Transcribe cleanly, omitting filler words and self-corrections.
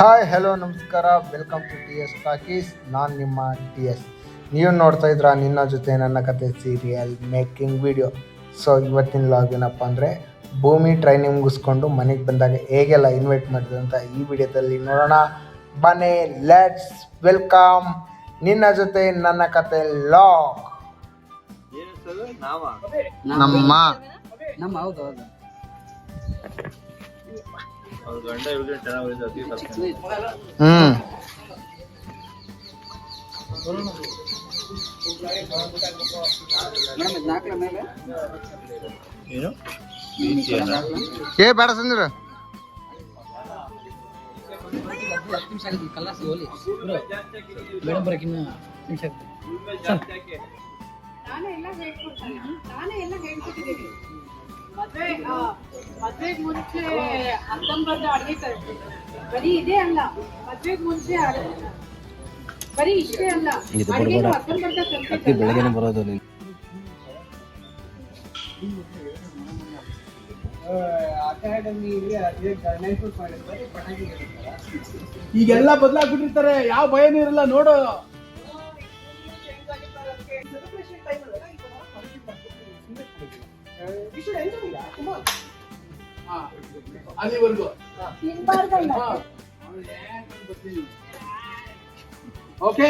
Hi hello ನಮಸ್ಕಾರ, welcome to T S talkies. ನಾನು ನಿಮ್ಮ ಟಿ ಎಸ್. ನೀವು ನೋಡ್ತಾ ಇದ್ರ ನಿನ್ನ ಜೊತೆ ನನ್ನ ಕತೆ ಸೀರಿಯಲ್ ಮೇಕಿಂಗ್ ವಿಡಿಯೋ. ಸೊ ಇವತ್ತಿನ ಲಾಗ್ ಏನಪ್ಪ ಅಂದರೆ, ಭೂಮಿ ಟ್ರೈನಿಂಗ್ ಮುಗಿಸ್ಕೊಂಡು ಮನೆಗೆ ಬಂದಾಗ ಹೇಗೆಲ್ಲ ಇನ್ವೈಟ್ ಮಾಡಿದೆ ಅಂತ ಈ ವಿಡಿಯೋದಲ್ಲಿ ನೋಡೋಣ. ಬನ್ನಿ, ಲೆಟ್ಸ್ ವೆಲ್ಕಮ್ ನಿನ್ನ ಜೊತೆ ನನ್ನ ಕತೆ ಲಾಗ್. ನಮ್ಮ ಹೌದು ಏ ಬೇಡ ಸಂದ್ರ ಮದ್ವೆಗ್ ಮುಂಚೆ ಅಕ್ಕಂಬರ್ದು ಅಡುಗೆ ಕಲಿತೆ. ಬರೀ ಇದೇ ಅಲ್ಲ, ಮದ್ವೆಗ್ ಮುಂಚೆ ಬರೀ ಇಷ್ಟೇ ಅಲ್ಲ, ಅಕ್ಕಂಬರ್ದ ಕಲಿತೆ. ಬೆಳಗ್ಗೆ ಬರೋದು ಈಗೆಲ್ಲ ಬದಲಾಗ್ಬಿಟ್ಟಿರ್ತಾರೆ, ಯಾವ ಭಯನೂ ಇರಲ್ಲ ನೋಡು. ಅಲ್ಲಿವರೆಗೂ ಓಕೆ.